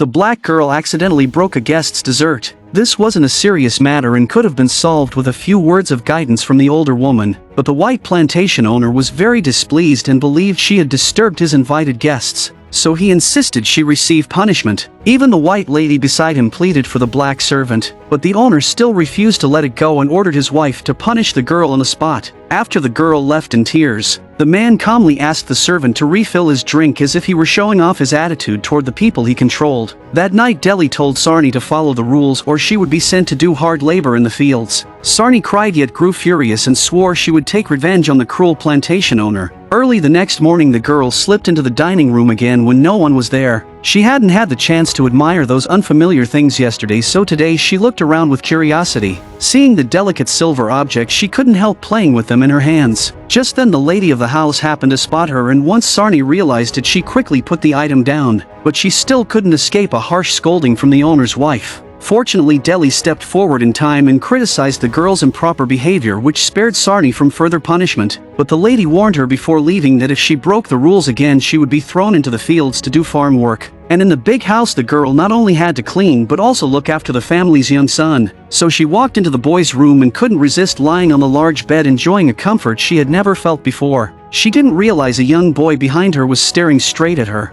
The black girl accidentally broke a guest's dessert. This wasn't a serious matter and could have been solved with a few words of guidance from the older woman, but the white plantation owner was very displeased and believed she had disturbed his invited guests, so he insisted she receive punishment. Even the white lady beside him pleaded for the black servant, but the owner still refused to let it go and ordered his wife to punish the girl on the spot. After the girl left in tears, the man calmly asked the servant to refill his drink as if he were showing off his attitude toward the people he controlled. That night Deli told Sarny to follow the rules or she would be sent to do hard labor in the fields. Sarny cried yet grew furious and swore she would take revenge on the cruel plantation owner. Early the next morning the girl slipped into the dining room again when no one was there. She hadn't had the chance to admire those unfamiliar things yesterday, so today she looked around with curiosity. Seeing the delicate silver objects, she couldn't help playing with them in her hands. Just then the lady of the house happened to spot her, and once Sarny realized it, she quickly put the item down, but she still couldn't escape a harsh scolding from the owner's wife. Fortunately, Deli stepped forward in time and criticized the girl's improper behavior, which spared Sarny from further punishment, but the lady warned her before leaving that if she broke the rules again she would be thrown into the fields to do farm work. And in the big house the girl not only had to clean but also look after the family's young son. So she walked into the boy's room and couldn't resist lying on the large bed, enjoying a comfort she had never felt before. She didn't realize a young boy behind her was staring straight at her.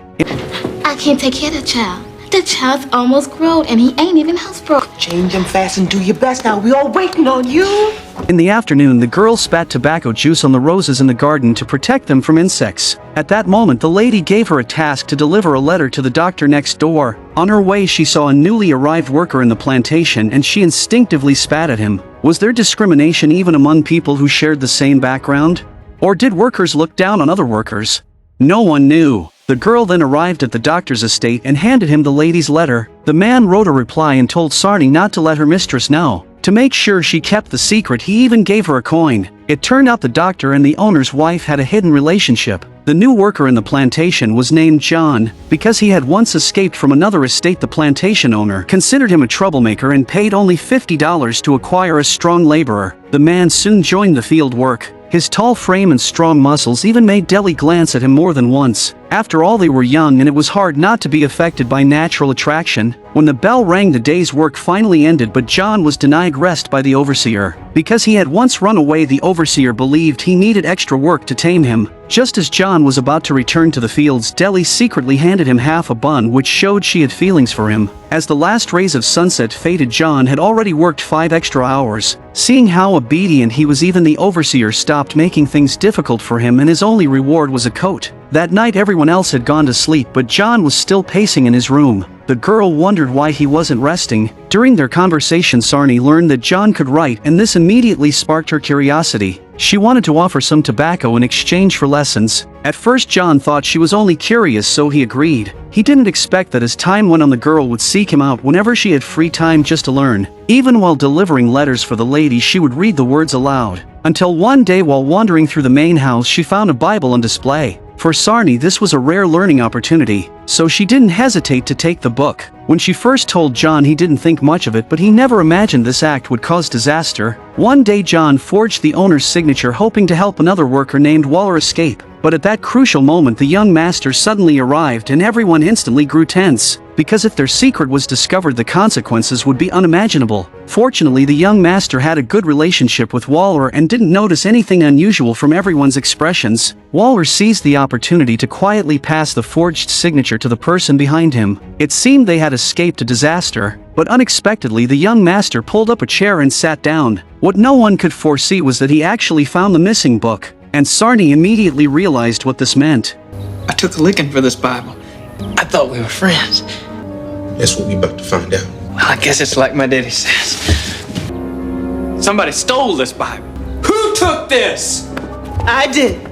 I can't take care of the child. The child's almost grown and he ain't even housebroken. Change him fast and do your best now. We all waiting on you. In the afternoon, the girl spat tobacco juice on the roses in the garden to protect them from insects. At that moment, the lady gave her a task to deliver a letter to the doctor next door. On her way, she saw a newly arrived worker in the plantation and she instinctively spat at him. Was there discrimination even among people who shared the same background? Or did workers look down on other workers? No one knew. The girl then arrived at the doctor's estate and handed him the lady's letter. The man wrote a reply and told Sarny not to let her mistress know. To make sure she kept the secret, he even gave her a coin. It turned out the doctor and the owner's wife had a hidden relationship. The new worker in the plantation was named John. Because he had once escaped from another estate, the plantation owner considered him a troublemaker and paid only $50 to acquire a strong laborer. The man soon joined the field work. His tall frame and strong muscles even made Deli glance at him more than once. After all, they were young and it was hard not to be affected by natural attraction. When the bell rang, the day's work finally ended, but John was denied rest by the overseer. Because he had once run away, the overseer believed he needed extra work to tame him. Just as John was about to return to the fields, Deli secretly handed him half a bun, which showed she had feelings for him. As the last rays of sunset faded, John had already worked 5 extra hours. Seeing how obedient he was, even the overseer stopped making things difficult for him, and his only reward was a coat. That night everyone else had gone to sleep, but John was still pacing in his room. The girl wondered why he wasn't resting. During their conversation, Sarny learned that John could write, and this immediately sparked her curiosity. She wanted to offer some tobacco in exchange for lessons. At first John thought she was only curious, so he agreed. He didn't expect that as time went on the girl would seek him out whenever she had free time just to learn. Even while delivering letters for the lady, she would read the words aloud. Until one day, while wandering through the main house, she found a Bible on display. For Sarny, this was a rare learning opportunity, so she didn't hesitate to take the book. When she first told John, he didn't think much of it, but he never imagined this act would cause disaster. One day John forged the owner's signature, hoping to help another worker named Waller escape. But at that crucial moment, the young master suddenly arrived and everyone instantly grew tense. Because if their secret was discovered, the consequences would be unimaginable. Fortunately, the young master had a good relationship with Waller and didn't notice anything unusual from everyone's expressions. Waller seized the opportunity to quietly pass the forged signature to the person behind him. It seemed they had escaped a disaster, but unexpectedly the young master pulled up a chair and sat down. What no one could foresee was that he actually found the missing book, and Sarny immediately realized what this meant. I took a licking for this Bible. I thought we were friends. That's what we about to find out. Well, I guess it's like my daddy says. Somebody stole this Bible. Who took this? I did.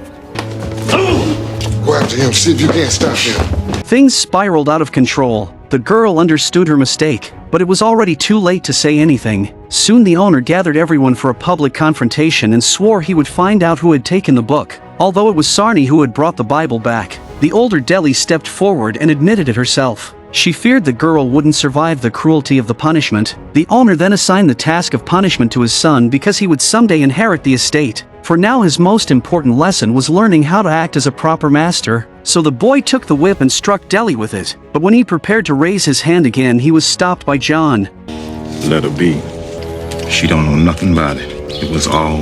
Go after him, see if you can't stop him. Things spiraled out of control. The girl understood her mistake, but it was already too late to say anything. Soon the owner gathered everyone for a public confrontation and swore he would find out who had taken the book. Although it was Sarny who had brought the Bible back, the older Deli stepped forward and admitted it herself. She feared the girl wouldn't survive the cruelty of the punishment. The owner then assigned the task of punishment to his son because he would someday inherit the estate. for now his most important lesson was learning how to act as a proper master. So the boy took the whip and struck Deli with it, but when he prepared to raise his hand again he was stopped by John. Let her be. She don't know nothing about it. It was all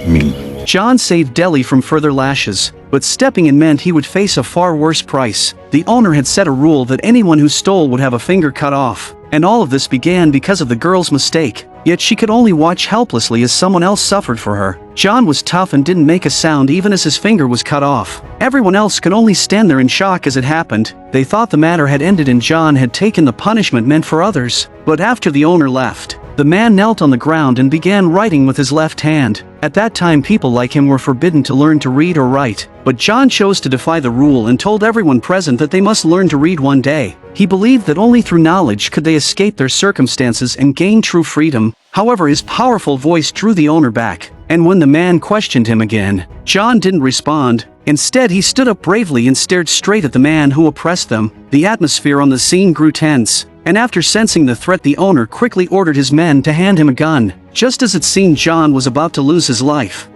me. John saved Deli from further lashes, but stepping in meant he would face a far worse price. The owner had set a rule that anyone who stole would have a finger cut off, and all of this began because of the girl's mistake. Yet she could only watch helplessly as someone else suffered for her. John was tough and didn't make a sound even as his finger was cut off. Everyone else could only stand there in shock as it happened. They thought the matter had ended and John had taken the punishment meant for others. But after the owner left, the man knelt on the ground and began writing with his left hand. At that time people like him were forbidden to learn to read or write, but John chose to defy the rule and told everyone present that they must learn to read one day. He believed that only through knowledge could they escape their circumstances and gain true freedom. However, his powerful voice drew the owner back, and when the man questioned him again, John didn't respond. Instead, he stood up bravely and stared straight at the man who oppressed them. The atmosphere on the scene grew tense, and after sensing the threat, the owner quickly ordered his men to hand him a gun. Just as it seemed John was about to lose his life.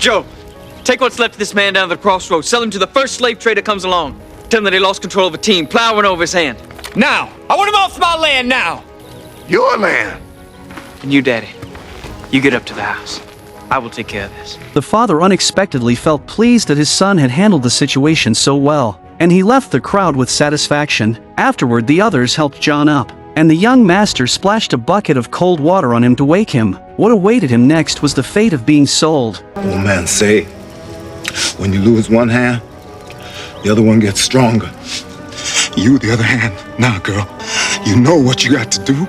Joe, take what's left of this man down to the crossroads. Sell him to the first slave trader comes along. Tell him that he lost control of a team, plowing over his hand. Now! I want him off my land now! Your land. And you, Daddy, you get up to the house. I will take care of this. The father unexpectedly felt pleased that his son had handled the situation so well, and he left the crowd with satisfaction. Afterward, the others helped John up, and the young master splashed a bucket of cold water on him to wake him. What awaited him next was the fate of being sold. Old man say, when you lose one hand, the other one gets stronger. You, the other hand. Now, girl, you know what you got to do.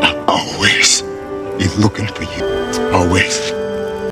I always be looking for you. Always.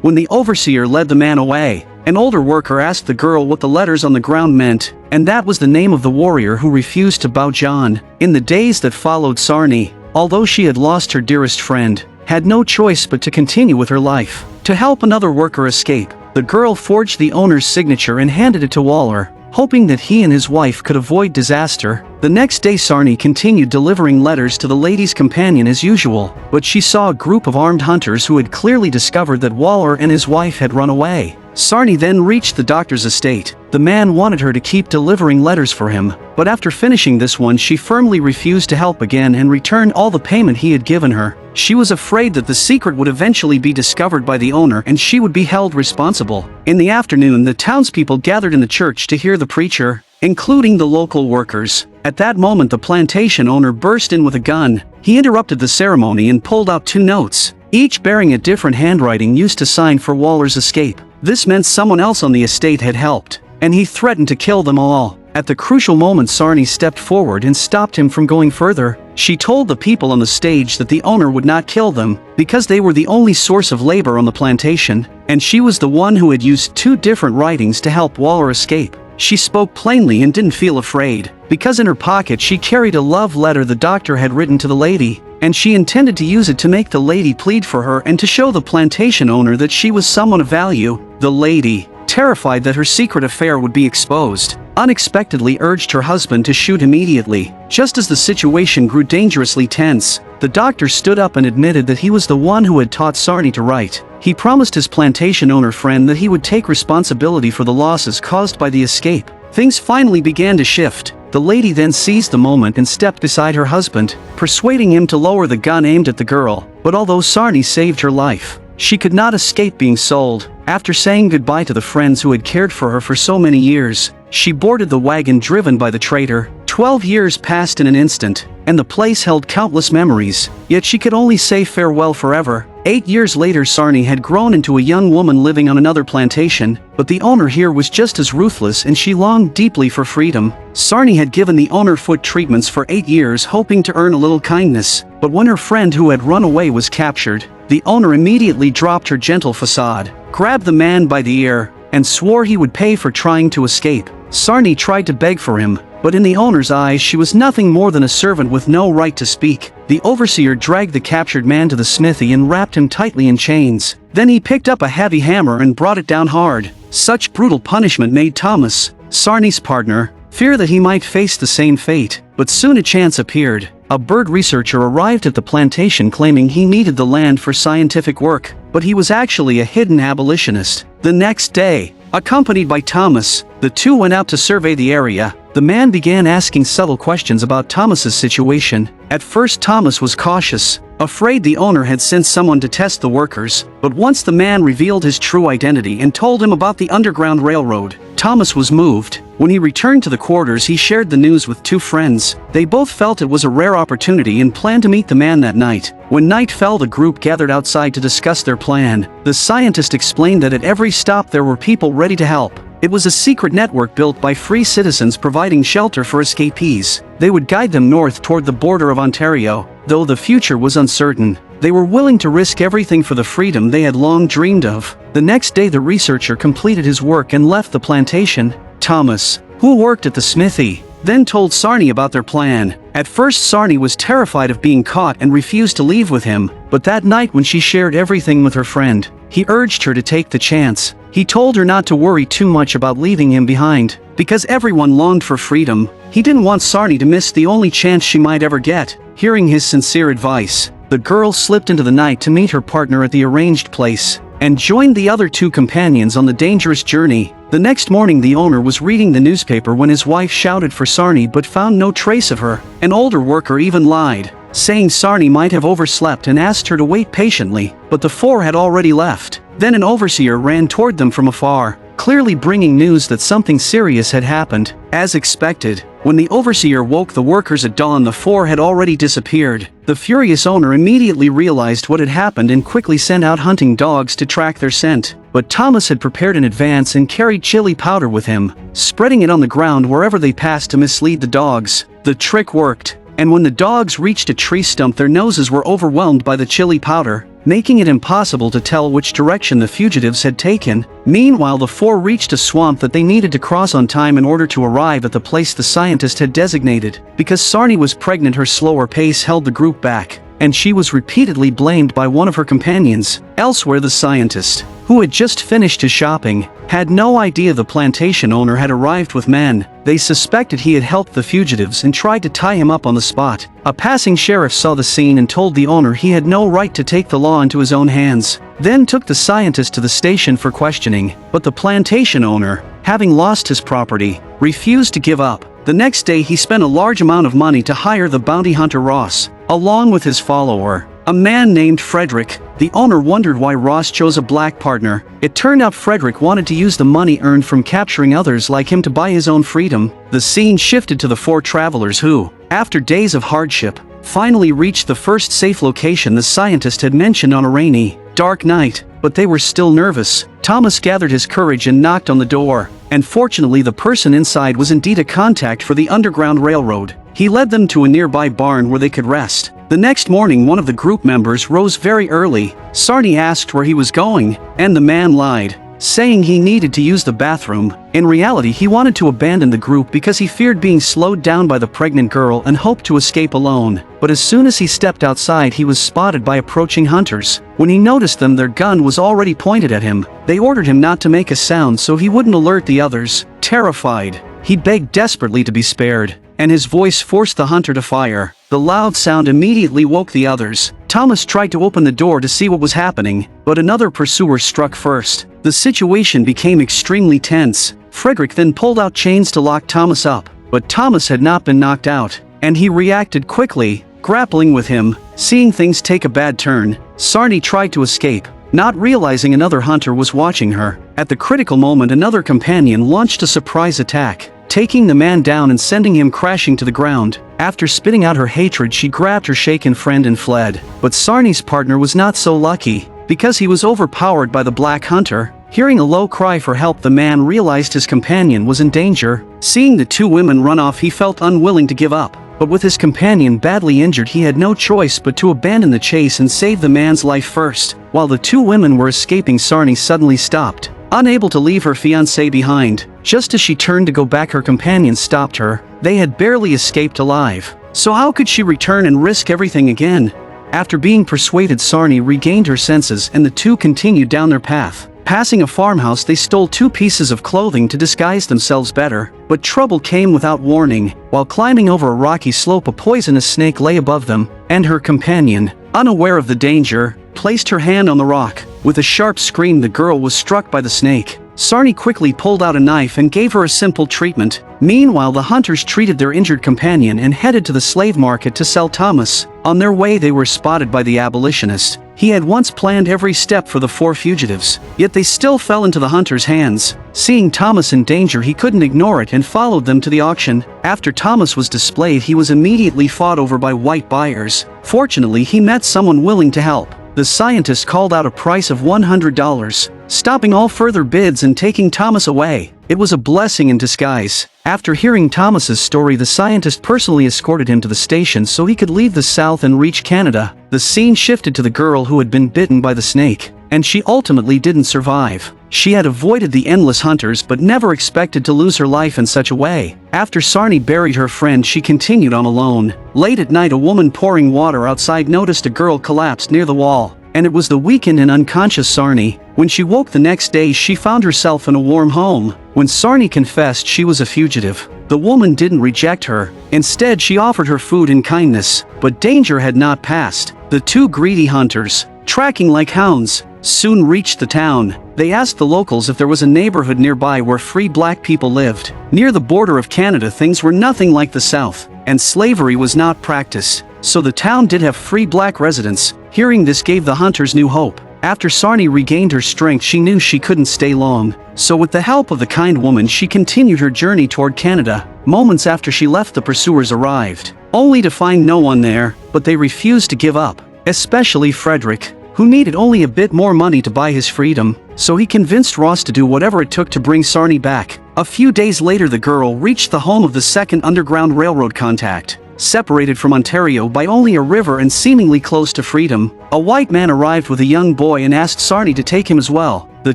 When the overseer led the man away, an older worker asked the girl what the letters on the ground meant, and that was the name of the warrior who refused to bow John. In the days that followed, Sarny, although she had lost her dearest friend, had no choice but to continue with her life. To help another worker escape, the girl forged the owner's signature and handed it to Waller, hoping that he and his wife could avoid disaster. The next day Sarny continued delivering letters to the lady's companion as usual, but she saw a group of armed hunters who had clearly discovered that Waller and his wife had run away. Sarny then reached the doctor's estate. The man wanted her to keep delivering letters for him, but after finishing this one she firmly refused to help again and returned all the payment he had given her. She was afraid that the secret would eventually be discovered by the owner and she would be held responsible. In the afternoon, the townspeople gathered in the church to hear the preacher, including the local workers. At that moment the plantation owner burst in with a gun. He interrupted the ceremony and pulled out 2 notes, each bearing a different handwriting used to sign for Waller's escape. This meant someone else on the estate had helped, and he threatened to kill them all. At the crucial moment, Sarny stepped forward and stopped him from going further. She told the people on the stage that the owner would not kill them, because they were the only source of labor on the plantation, and she was the one who had used 2 different writings to help Waller escape. She spoke plainly and didn't feel afraid, because in her pocket she carried a love letter the doctor had written to the lady, and she intended to use it to make the lady plead for her and to show the plantation owner that she was someone of value. The lady, terrified that her secret affair would be exposed, unexpectedly urged her husband to shoot immediately. Just as the situation grew dangerously tense, the doctor stood up and admitted that he was the one who had taught Sarny to write. He promised his plantation owner friend that he would take responsibility for the losses caused by the escape. Things finally began to shift. The lady then seized the moment and stepped beside her husband, persuading him to lower the gun aimed at the girl. But although Sarny saved her life, she could not escape being sold. After saying goodbye to the friends who had cared for her for so many years, she boarded the wagon driven by the traitor. 12 years passed in an instant, and the place held countless memories, yet she could only say farewell forever. 8 years later, Sarny had grown into a young woman living on another plantation, but the owner here was just as ruthless and she longed deeply for freedom. Sarny had given the owner foot treatments for 8 years, hoping to earn a little kindness, but when her friend who had run away was captured, the owner immediately dropped her gentle facade, grabbed the man by the ear, and swore he would pay for trying to escape. Sarny tried to beg for him, but in the owner's eyes she was nothing more than a servant with no right to speak. The overseer dragged the captured man to the smithy and wrapped him tightly in chains. Then he picked up a heavy hammer and brought it down hard. Such brutal punishment made Thomas, Sarny's partner, fear that he might face the same fate. But soon a chance appeared. A bird researcher arrived at the plantation claiming he needed the land for scientific work, but he was actually a hidden abolitionist. The next day, accompanied by Thomas, the two went out to survey the area. The man began asking subtle questions about Thomas's situation. At first Thomas was cautious, afraid the owner had sent someone to test the workers, but once the man revealed his true identity and told him about the Underground Railroad, Thomas was moved. When he returned to the quarters, he shared the news with two friends. They both felt it was a rare opportunity and planned to meet the man that night. When night fell, the group gathered outside to discuss their plan. The scientist explained that at every stop there were people ready to help. It was a secret network built by free citizens providing shelter for escapees. They would guide them north toward the border of Ontario. Though the future was uncertain, they were willing to risk everything for the freedom they had long dreamed of. The next day the researcher completed his work and left the plantation. Thomas, who worked at the smithy, then told Sarny about their plan. At first Sarny was terrified of being caught and refused to leave with him, but that night when she shared everything with her friend, he urged her to take the chance. He told her not to worry too much about leaving him behind, because everyone longed for freedom. He didn't want Sarny to miss the only chance she might ever get. Hearing his sincere advice, the girl slipped into the night to meet her partner at the arranged place, and joined the other two companions on the dangerous journey. The next morning the owner was reading the newspaper when his wife shouted for Sarny but found no trace of her. An older worker even lied, saying Sarny might have overslept and asked her to wait patiently, but the four had already left. Then an overseer ran toward them from afar, clearly bringing news that something serious had happened. As expected, when the overseer woke the workers at dawn, the four had already disappeared. The furious owner immediately realized what had happened and quickly sent out hunting dogs to track their scent. But Thomas had prepared in advance and carried chili powder with him, spreading it on the ground wherever they passed to mislead the dogs. The trick worked, and when the dogs reached a tree stump, their noses were overwhelmed by the chili powder, making it impossible to tell which direction the fugitives had taken. Meanwhile, the four reached a swamp that they needed to cross on time in order to arrive at the place the scientist had designated. Because Sarny was pregnant, her slower pace held the group back, and she was repeatedly blamed by one of her companions. Elsewhere, the scientist, who had just finished his shopping, had no idea the plantation owner had arrived with men. They suspected he had helped the fugitives and tried to tie him up on the spot. A passing sheriff saw the scene and told the owner he had no right to take the law into his own hands, then took the scientist to the station for questioning. But the plantation owner, having lost his property, refused to give up. The next day he spent a large amount of money to hire the bounty hunter Ross, along with his follower, a man named Frederick. The owner wondered why Ross chose a black partner. It turned out Frederick wanted to use the money earned from capturing others like him to buy his own freedom. The scene shifted to the four travelers who, after days of hardship, finally reached the first safe location the scientist had mentioned on a rainy, dark night. But they were still nervous. Thomas gathered his courage and knocked on the door, and fortunately the person inside was indeed a contact for the Underground Railroad. He led them to a nearby barn where they could rest. The next morning one of the group members rose very early. Sarny asked where he was going, and the man lied, saying he needed to use the bathroom. In reality, he wanted to abandon the group because he feared being slowed down by the pregnant girl and hoped to escape alone. But as soon as he stepped outside, he was spotted by approaching hunters. When he noticed them, their gun was already pointed at him. They ordered him not to make a sound so he wouldn't alert the others. Terrified, he begged desperately to be spared, and his voice forced the hunter to fire. The loud sound immediately woke the others. Thomas tried to open the door to see what was happening, but another pursuer struck first. The situation became extremely tense. Frederick then pulled out chains to lock Thomas up, but Thomas had not been knocked out, and he reacted quickly, grappling with him. Seeing things take a bad turn, Sarny tried to escape, not realizing another hunter was watching her. At the critical moment, another companion launched a surprise attack, taking the man down and sending him crashing to the ground. After spitting out her hatred, she grabbed her shaken friend and fled. But Sarny's partner was not so lucky, because he was overpowered by the black hunter. Hearing a low cry for help, the man realized his companion was in danger. Seeing the two women run off, he felt unwilling to give up. But with his companion badly injured, he had no choice but to abandon the chase and save the man's life first. While the two women were escaping, Sarny suddenly stopped, unable to leave her fiancé behind. Just as she turned to go back, her companion stopped her. They had barely escaped alive, so how could she return and risk everything again? After being persuaded, Sarny regained her senses and the two continued down their path. Passing a farmhouse, they stole 2 pieces of clothing to disguise themselves better, but trouble came without warning. While climbing over a rocky slope, a poisonous snake lay above them, and her companion, unaware of the danger, placed her hand on the rock. With a sharp scream, the girl was struck by the snake. Sarny quickly pulled out a knife and gave her a simple treatment. Meanwhile, the hunters treated their injured companion and headed to the slave market to sell Thomas. On their way, they were spotted by the abolitionist. He had once planned every step for the 4 fugitives, yet they still fell into the hunters' hands. Seeing Thomas in danger, he couldn't ignore it and followed them to the auction. After Thomas was displayed, he was immediately fought over by white buyers. Fortunately, he met someone willing to help. The scientist called out a price of $100, stopping all further bids and taking Thomas away. It was a blessing in disguise. After hearing Thomas's story, the scientist personally escorted him to the station so he could leave the South and reach Canada. The scene shifted to the girl who had been bitten by the snake, and she ultimately didn't survive. She had avoided the endless hunters but never expected to lose her life in such a way. After Sarny buried her friend, she continued on alone. Late at night, a woman pouring water outside noticed a girl collapsed near the wall, and it was the weakened and unconscious Sarny. When she woke the next day, she found herself in a warm home. When Sarny confessed she was a fugitive, the woman didn't reject her. Instead, she offered her food and kindness. But danger had not passed. The 2 greedy hunters, tracking like hounds, soon reached the town. They asked the locals if there was a neighborhood nearby where free black people lived. Near the border of Canada, things were nothing like the South, and slavery was not practiced. So the town did have free black residents. Hearing this gave the hunters new hope. After Sarny regained her strength, she knew she couldn't stay long. So with the help of the kind woman, she continued her journey toward Canada. Moments after she left, the pursuers arrived, only to find no one there. But they refused to give up, especially Frederick, who needed only a bit more money to buy his freedom. So he convinced Ross to do whatever it took to bring Sarny back. A few days later, the girl reached the home of the second Underground Railroad contact. Separated from Ontario by only a river and seemingly close to freedom, a white man arrived with a young boy and asked Sarny to take him as well. The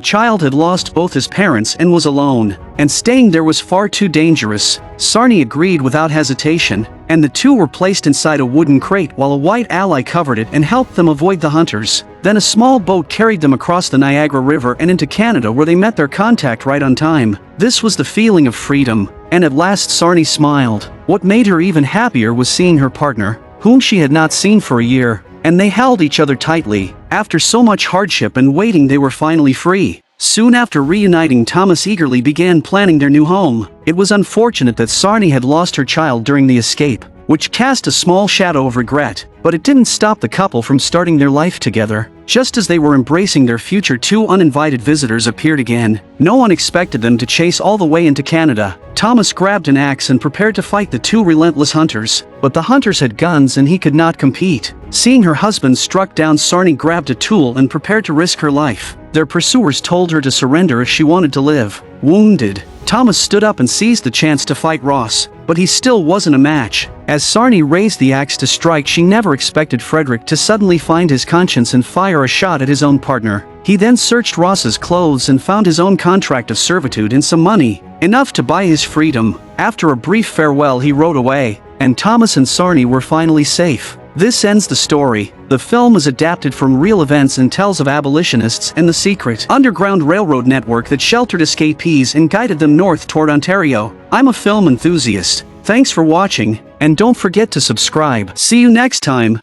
child had lost both his parents and was alone, and staying there was far too dangerous. Sarny agreed without hesitation, and the 2 were placed inside a wooden crate while a white ally covered it and helped them avoid the hunters. Then a small boat carried them across the Niagara River and into Canada, where they met their contact right on time. This was the feeling of freedom, and at last Sarny smiled. What made her even happier was seeing her partner, whom she had not seen for a year, and they held each other tightly. After so much hardship and waiting, they were finally free. Soon after reuniting, Thomas eagerly began planning their new home. It was unfortunate that Sarny had lost her child during the escape, which cast a small shadow of regret, but it didn't stop the couple from starting their life together. Just as they were embracing their future, 2 uninvited visitors appeared again. No one expected them to chase all the way into Canada. Thomas grabbed an axe and prepared to fight the 2 relentless hunters, but the hunters had guns and he could not compete. Seeing her husband struck down, Sarny grabbed a tool and prepared to risk her life. Their pursuers told her to surrender if she wanted to live. Wounded, Thomas stood up and seized the chance to fight Ross, but he still wasn't a match. As Sarny raised the axe to strike, she never expected Frederick to suddenly find his conscience and fire a shot at his own partner. He then searched Ross's clothes and found his own contract of servitude and some money, enough to buy his freedom. After a brief farewell, he rode away, and Thomas and Sarny were finally safe. This ends the story. The film is adapted from real events and tells of abolitionists and the secret Underground Railroad network that sheltered escapees and guided them north toward Ontario. I'm a film enthusiast. Thanks for watching, and don't forget to subscribe. See you next time.